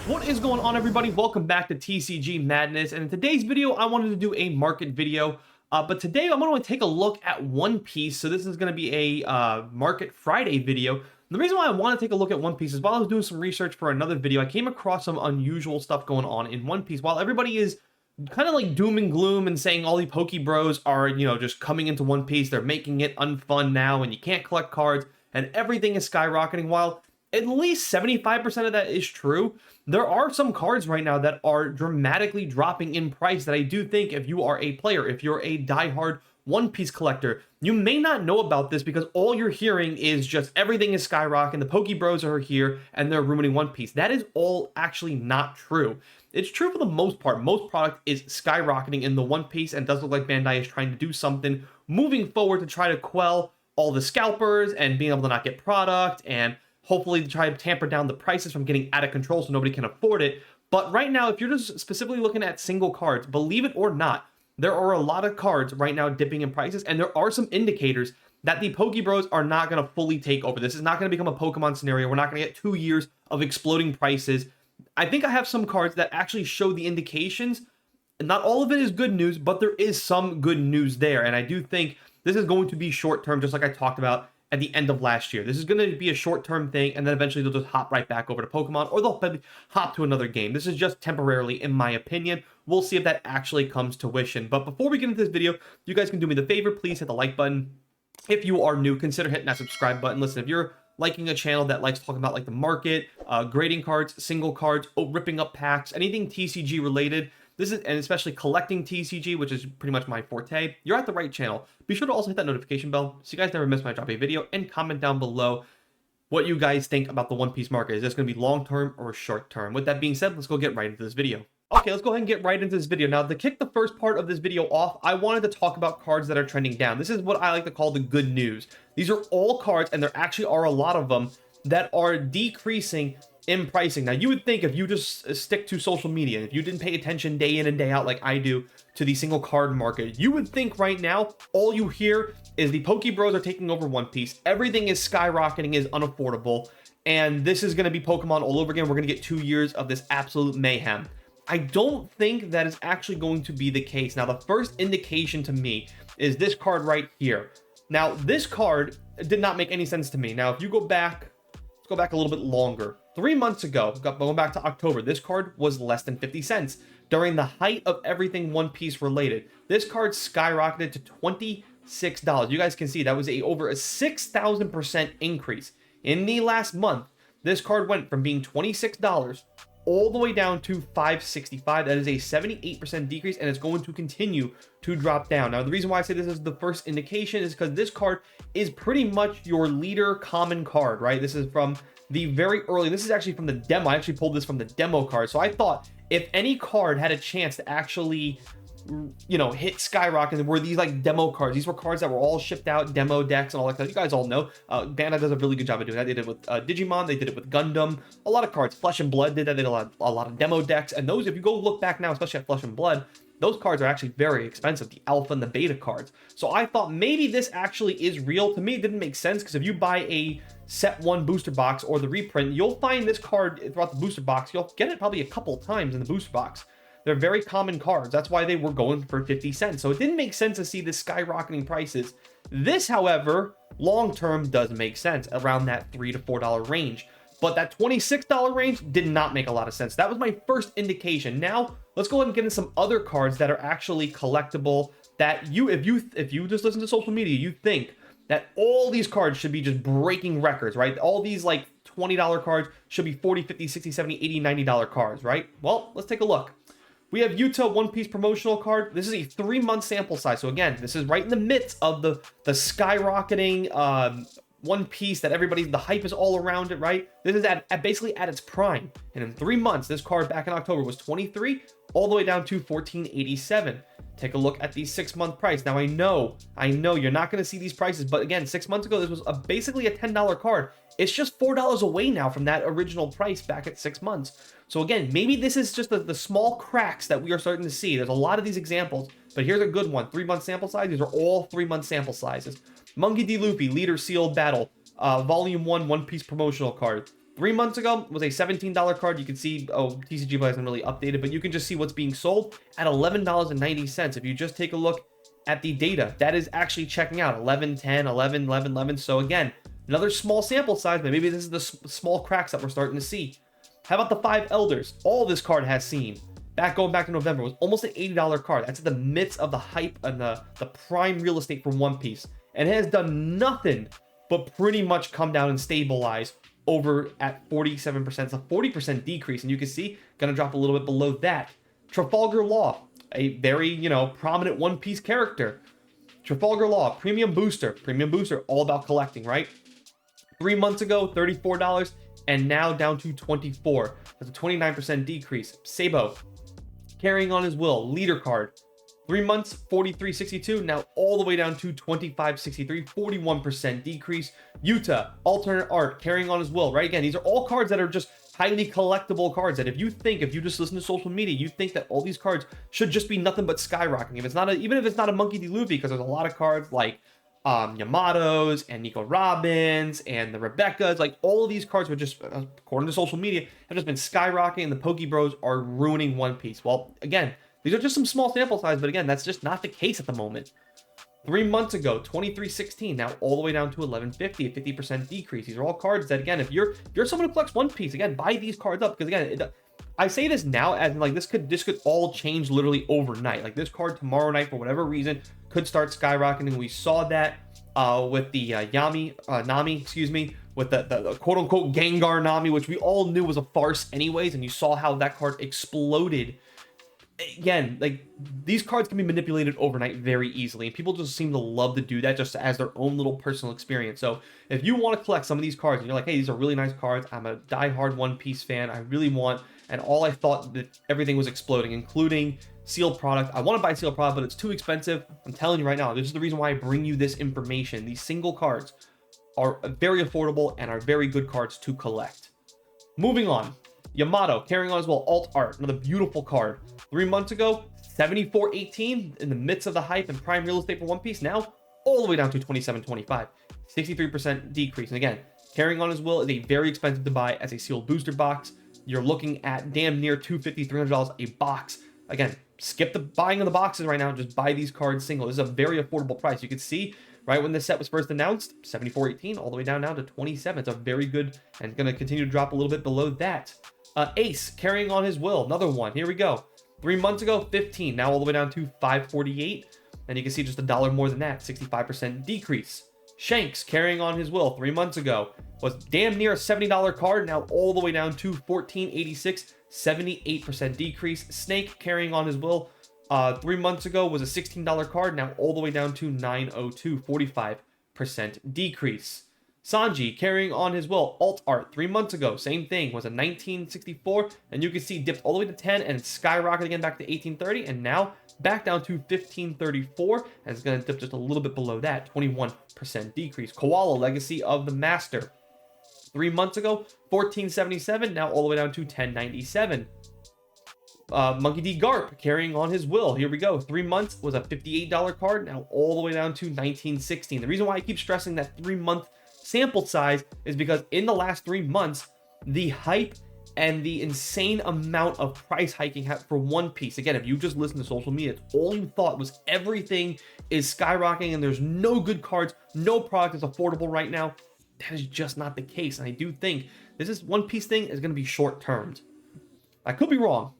What is going on, everybody? Welcome back to TCG Madness, and in today's video I wanted to do a market video, but today I'm going to take a look at One Piece. So this is going to be a Market Friday video. And the reason why I want to take a look at One Piece is while I was doing some research for another video, I came across some unusual stuff going on in One Piece. While everybody is kind of like doom and gloom and saying all the Poke Bros are, just coming into One Piece, they're making it unfun now and you can't collect cards and everything is skyrocketing, while at least 75% of that is true, there are some cards right now that are dramatically dropping in price that I do think if you are a player, if you're a diehard One Piece collector, you may not know about this because all you're hearing is just everything is skyrocketing, the Poke Bros are here, and they're ruining One Piece. That is all actually not true. It's true for the most part. Most product is skyrocketing in the One Piece, and it does look like Bandai is trying to do something moving forward to try to quell all the scalpers and being able to not get product, and hopefully try to tamper down the prices from getting out of control so nobody can afford it. But right now, if you're just specifically looking at single cards, believe it or not, there are a lot of cards right now dipping in prices, and there are some indicators that the Poke Bros are not going to fully take over. This is not going to become a Pokemon scenario. We're not going to get 2 years of exploding prices. I think I have some cards that actually show the indications. Not all of it is good news, but there is some good news there, and I do think this is going to be short term, just like I talked about at the end of last year. This is going to be a short-term thing, and then eventually they'll just hop right back over to Pokemon, or they'll hop to another game. This is just temporarily, in my opinion. We'll see if that actually comes to fruition. But before we get into this video, you guys can do me the favor, please hit the like button. If you are new, consider hitting that subscribe button. Listen, if you're liking a channel that likes talking about like the market, grading cards, single cards, ripping up packs, anything TCG related, this is, and especially collecting TCG, which is pretty much my forte, you're at the right channel. Be sure to also hit that notification bell so you guys never miss when I drop a video, and comment down below what you guys think about the One Piece market. Is this going to be long-term or short-term? With that being said, let's go get right into this video. Okay, let's go ahead and get right into this video. Now, to kick the first part of this video off, I wanted to talk about cards that are trending down. This is what I like to call the good news. These are all cards, and there actually are a lot of them, that are decreasing in pricing. Now, you would think if you just stick to social media, if you didn't pay attention day in and day out like I do to the single card market, you would think right now all you hear is the Poke Bros are taking over One Piece, everything is skyrocketing, is unaffordable, and this is going to be Pokemon all over again. We're going to get 2 years of this absolute mayhem. I don't think that is actually going to be the case. Now, the first indication to me is this card right here. Now, this card did not make any sense to me. Now, if you go back, let's go back a little bit longer. 3 months ago, going back to October, this card was less than 50 cents. During the height of everything One Piece related, this card skyrocketed to $26. You guys can see that was over a 6,000% increase. In the last month, this card went from being $26 all the way down to $5.65. That is a 78% decrease, and it's going to continue to drop down. Now, the reason why I say this is the first indication is because this card is pretty much your leader common card, right? This is from the very early, this is actually from the demo. I actually pulled this from the demo card. So I thought if any card had a chance to actually, hit skyrocket, were these like demo cards. These were cards that were all shipped out, demo decks and all that stuff. You guys all know Bandai does a really good job of doing that. They did it with Digimon, they did it with Gundam, a lot of cards. Flesh and Blood did that. They did a lot of demo decks, and those, if you go look back now, especially at Flesh and Blood, those cards are actually very expensive, the alpha and the beta cards. So I thought maybe this actually is real. To me, it didn't make sense, because if you buy a set 1 booster box or the reprint, you'll find this card throughout the booster box. You'll get it probably a couple times in the booster box. They're very common cards. That's why they were going for 50 cents. So it didn't make sense to see this skyrocketing prices. This, however, long-term does make sense around that $3 to $4 range. But that $26 range did not make a lot of sense. That was my first indication. Now, let's go ahead and get into some other cards that are actually collectible, that if you just listen to social media, you think that all these cards should be just breaking records, right? All these like $20 cards should be $40, $50, $60, $70, $80, $90 cards, right? Well, let's take a look. We have Utah One Piece promotional card. This is a 3-month sample size. So again, this is right in the midst of the skyrocketing One Piece that the hype is all around it, right? This is basically at its prime. And in 3 months, this card back in October was 23 all the way down to 14.87. Take a look at the 6-month price. Now, I know you're not going to see these prices, but again, 6 months ago, this was basically a $10 card. It's just $4 away now from that original price back at 6 months. So again, maybe this is just the small cracks that we are starting to see. There's a lot of these examples, but here's a good one. 3-month sample size. These are all 3-month sample sizes. Monkey D. Luffy, Leader Sealed Battle, Volume 1 One Piece promotional card. 3 months ago was a $17 card. You can see, oh, TCG Play hasn't really updated, but you can just see what's being sold at $11.90. If you just take a look at the data, that is actually checking out 11, 10, 11, 11, 11. So again, another small sample size, but maybe this is the small cracks that we're starting to see. How about the 5 Elders? All this card has seen, going back to November, was almost an $80 card. That's in the midst of the hype and the prime real estate for One Piece. And it has done nothing but pretty much come down and stabilize over at 47%. It's a 40% decrease, and you can see gonna drop a little bit below that. Trafalgar Law, a very, prominent One Piece character. Trafalgar Law, premium booster, all about collecting, right? 3 months ago, $34, and now down to $24. That's a 29% decrease. Sabo, carrying on his will, leader card. 3 months, $43.62, now all the way down to $25.63, 41% decrease. Yuta, alternate art, carrying on his will, right? Again, these are all cards that are just highly collectible cards that if you just listen to social media, you think that all these cards should just be nothing but skyrocketing. If it's not even if it's not a Monkey D. Luffy, because there's a lot of cards like Yamato's and Nico Robins and the Rebecca's, like all of these cards would just, according to social media, have just been skyrocketing, and the Poke Bros are ruining One Piece. Well, again, these are just some small sample size, but again, that's just not the case at the moment. 3 months ago, $23.16, now all the way down to $11.50, a 50% decrease. These are all cards that, again, if you're someone who collects One Piece, again, buy these cards up, because again, I say this now as like this could all change literally overnight. Like this card tomorrow night, for whatever reason, could start skyrocketing. We saw that with the Nami, with the quote unquote Gengar Nami, which we all knew was a farce anyways, and you saw how that card exploded. Again, like these cards can be manipulated overnight very easily, and people just seem to love to do that just as their own little personal experience. So if you want to collect some of these cards and you're like, hey, these are really nice cards, I'm a diehard One Piece fan, I really want, and all I thought that everything was exploding, including sealed product. I want to buy sealed product, but it's too expensive. I'm telling you right now, this is the reason why I bring you this information. These single cards are very affordable and are very good cards to collect. Moving on. Yamato, carrying on as well, alt art, another beautiful card. 3 months ago, $74.18 in the midst of the hype and prime real estate for One Piece. Now, all the way down to $27.25, 63% decrease. And again, carrying on as well is a very expensive to buy as a sealed booster box. You're looking at damn near $250, $300 a box. Again, skip the buying of the boxes right now. Just buy these cards single. This is a very affordable price. You can see right when this set was first announced, $74.18 all the way down now to $27. It's a very good, and it's going to continue to drop a little bit below that. Ace, carrying on his will, another one. Here we go. 3 months ago, $15, now all the way down to $5.48. And you can see just $1 more than that, 65% decrease. Shanks, carrying on his will, 3 months ago, was damn near a $70 card, now all the way down to $14.86, 78% decrease. Snake, carrying on his will, 3 months ago was a $16 card, now all the way down to $9.02, 45% decrease. Sanji, carrying on his will, alt art, 3 months ago, same thing, was a $19.64, and you can see dipped all the way to 10 and skyrocketed again back to $18.30, and now back down to $15.34, and it's going to dip just a little bit below that, 21% decrease. Koala, Legacy of the Master, 3 months ago, $14.77, now all the way down to $10.97. Monkey D. Garp, carrying on his will. Here we go. 3 months was a $58 card, now all the way down to $19.16. The reason why I keep stressing that 3 month sample size is because in the last 3 months, the hype and the insane amount of price hiking for One Piece. Again, if you just listen to social media, it's all you thought was everything is skyrocketing and there's no good cards, no product is affordable right now. That is just not the case. And I do think this One Piece thing is going to be short-termed. I could be wrong.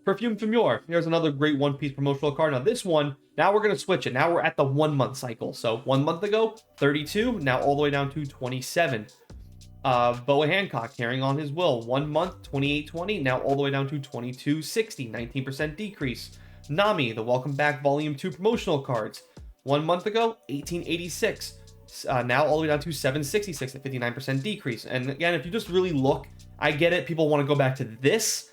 Perfume Famure. Here's another great One Piece promotional card. Now this one, now we're going to switch it. Now we're at the 1 month cycle. So 1 month ago, 32, now all the way down to 27. Boa Hancock, carrying on his will. 1 month, 28.20, now all the way down to 22.60, 19% decrease. Nami, the Welcome Back Volume 2 promotional cards. 1 month ago, 18.86. Now all the way down to 7.66, a 59% decrease. And again, if you just really look, I get it. People want to go back to this.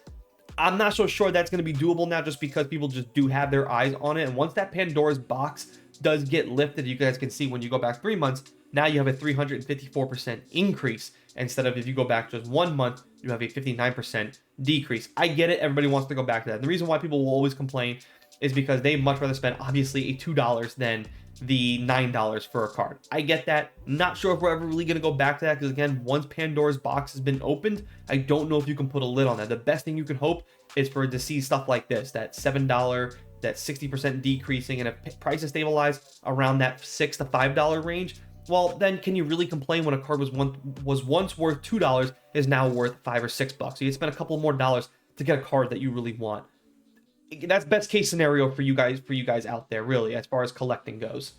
I'm not so sure that's going to be doable now just because people just do have their eyes on it. And once that Pandora's box does get lifted, you guys can see when you go back 3 months, now you have a 354% increase. Instead of if you go back just 1 month, you have a 59% decrease. I get it. Everybody wants to go back to that. And the reason why people will always complain is because they much rather spend obviously a $2 than the $9 for a card. I get that. Not sure if we're ever really going to go back to that, because again, once Pandora's box has been opened, I don't know if you can put a lid on that. The best thing you can hope is for to see stuff like this, that $7, that 60% decreasing, and if prices stabilize around that $6 to $5 range, well, then can you really complain when a card was once worth $2 is now worth $5 or $6? So you spend a couple more dollars to get a card that you really want. That's best case scenario for you guys out there, really, as far as collecting goes.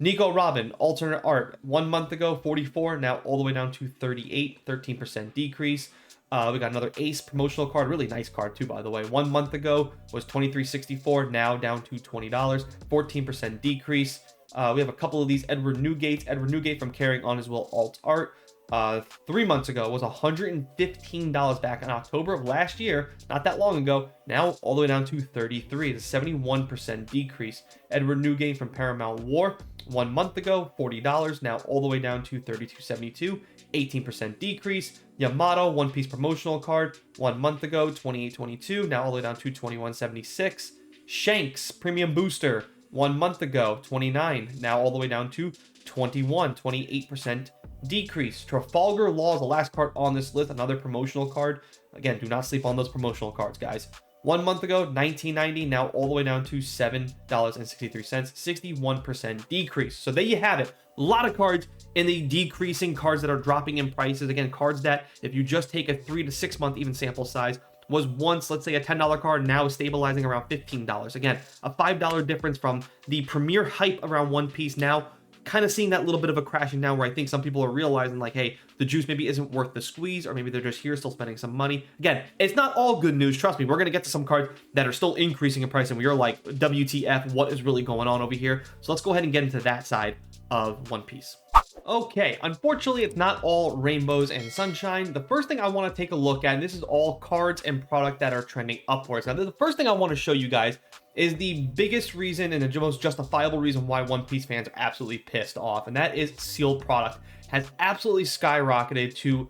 Nico Robin, alternate art, 1 month ago 44, now all the way down to 38, 13% decrease. We got another Ace promotional card, really nice card too, by the way. 1 month ago was 23.64, now down to $20, 14% decrease. We have a couple of these Edward Newgate from Carrying On as well, alt art. 3 months ago was $115 back in October of last year, not that long ago. Now all the way down to 33, the 71% decrease. Edward Newgate from Paramount War, 1 month ago $40, now all the way down to 32.72, 18% decrease. Yamato One Piece promotional card, 1 month ago 28.22, now all the way down to 21.76. Shanks premium booster, 1 month ago 29, now all the way down to 21, 28% decrease. Trafalgar Law is the last card on this list, another promotional card. Again, do not sleep on those promotional cards, guys. 1 month ago, $19.90, now all the way down to $7.63, 61% decrease. So there you have it. A lot of cards in the decreasing, cards that are dropping in prices. Again, cards that if you just take a 3 to 6 month even sample size, was once, let's say, a $10 card, now is stabilizing around $15. Again, a $5 difference from the premier hype around One Piece, now kind of seeing that little bit of a crashing down, where I think some people are realizing like, hey, the juice maybe isn't worth the squeeze, or maybe they're just here still spending some money. Again, it's not all good news. Trust me, we're going to get to some cards that are still increasing in price and we're like, WTF, what is really going on over here? So let's go ahead and get into that side of One Piece. Okay, unfortunately, it's not all rainbows and sunshine. The first thing I want to take a look at, and this is all cards and product that are trending upwards. Now, the first thing I want to show you guys is the biggest reason and the most justifiable reason why One Piece fans are absolutely pissed off, and that is sealed product has absolutely skyrocketed to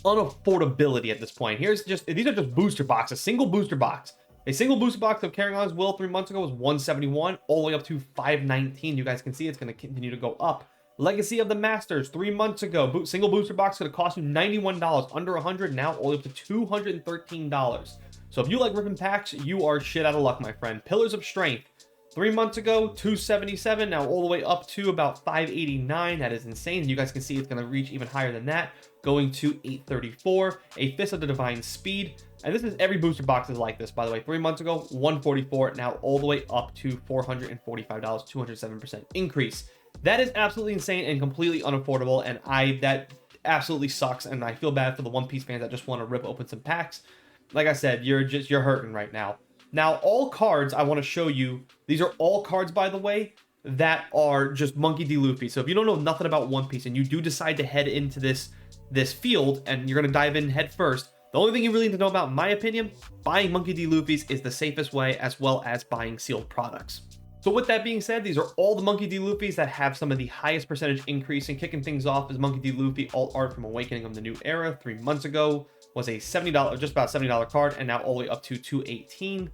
unaffordability at this point. These are just booster boxes, single booster box. A single booster box of Carrying On's Will 3 months ago was $171, all the way up to $519. You guys can see it's going to continue to go up. Legacy of the Masters 3 months ago, single booster box could have cost you $91, under $100, now all the way up to $213. So if you like ripping packs, you are shit out of luck, my friend. Pillars of Strength 3 months ago, $277, now all the way up to about $589. That is insane. And you guys can see it's going to reach even higher than that, going to $834. A Fist of the Divine Speed, and this is every booster box is like this, by the way. 3 months ago, $144, now all the way up to $445, 207% increase. That is absolutely insane and completely unaffordable, and that absolutely sucks, and I feel bad for the One Piece fans that just want to rip open some packs. Like I said, you're hurting right now. Now, all cards I want to show you, these are all cards, by the way, that are just Monkey D. Luffy. So if you don't know nothing about One Piece and you do decide to head into this field and you're going to dive in head first, the only thing you really need to know about, in my opinion, buying Monkey D. Luffy's is the safest way, as well as buying sealed products. So with that being said, these are all the Monkey D. Luffy's that have some of the highest percentage increase. And kicking things off is Monkey D. Luffy alt art from Awakening of the New Era. 3 months ago was a $70, just about $70 card, and now all the way up to $218.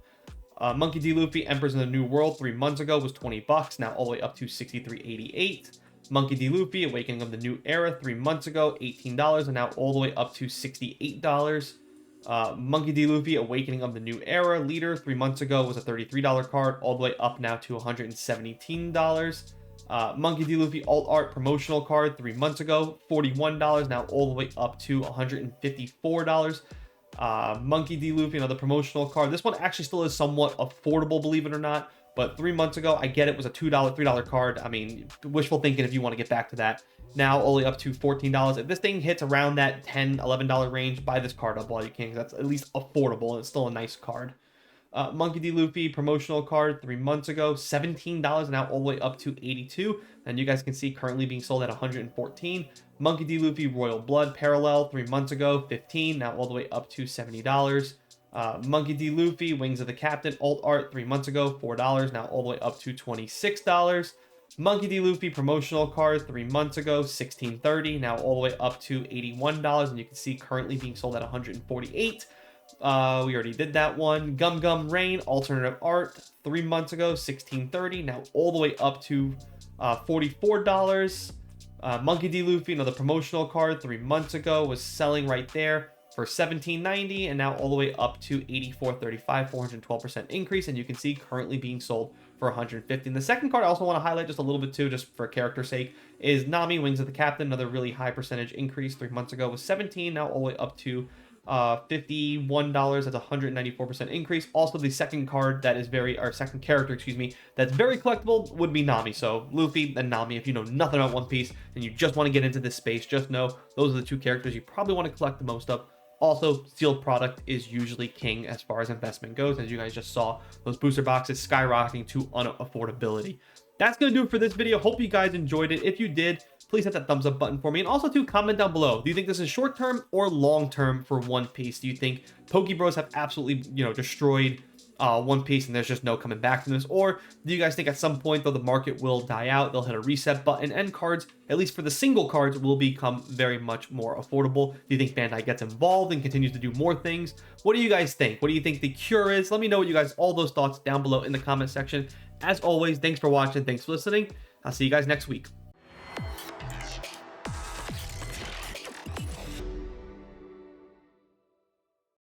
Monkey D. Luffy Emperors in the New World 3 months ago was $20, now all the way up to $63.88. Monkey D. Luffy Awakening of the New Era 3 months ago, $18, and now all the way up to $68. Monkey D. Luffy Awakening of the New Era Leader 3 months ago was a $33 card, all the way up now to $117. Monkey D. Luffy Alt Art Promotional Card 3 months ago, $41, now all the way up to $154. Monkey D. Luffy, another promotional card. This one actually still is somewhat affordable, believe it or not, but 3 months ago, I get it was a $2, $3 card. I mean, wishful thinking if you want to get back to that. Now only up to $14. If this thing hits around that $10, $11 range, buy this card up while you can, because that's at least affordable and it's still a nice card. Monkey D. Luffy promotional card 3 months ago, $17, now all the way up to $82. And you guys can see currently being sold at $114. Monkey D. Luffy Royal Blood Parallel 3 months ago, $15, now all the way up to $70. Monkey D. Luffy Wings of the Captain Alt Art 3 months ago, $4, now all the way up to $26. Monkey D. Luffy promotional card 3 months ago, $16.30, now all the way up to $81, and you can see currently being sold at $148. We already did that one. Gum Gum Rain, alternative art, 3 months ago, $16.30. Now all the way up to $44. Monkey D. Luffy, another promotional card, 3 months ago, was selling right there for $17.90, and now all the way up to $84.35, 412% increase, and you can see currently being sold for $150. And the second card I also want to highlight just a little bit too, just for character's sake, is Nami, Wings of the Captain, another really high percentage increase. 3 months ago was $17, now all the way up to $51. That's a 194% increase. Also, the second card that is or second character, excuse me, that's very collectible would be Nami. So Luffy and Nami, if you know nothing about One Piece and you just want to get into this space, just know those are the two characters you probably want to collect the most of. Also, sealed product is usually king as far as investment goes. As you guys just saw, those booster boxes skyrocketing to unaffordability. That's going to do it for this video. Hope you guys enjoyed it. If you did, please hit that thumbs up button for me. And also, comment down below. Do you think this is short term or long term for One Piece? Do you think Pokebros have absolutely, destroyed One Piece and there's just no coming back from this? Or do you guys think at some point, though, the market will die out, they'll hit a reset button and cards, at least for the single cards, will become very much more affordable? Do you think Bandai gets involved and continues to do more things? What do you guys think? What do you think the cure is? Let me know what you guys, all those thoughts down below in the comment section. As always, thanks for watching. Thanks for listening. I'll see you guys next week.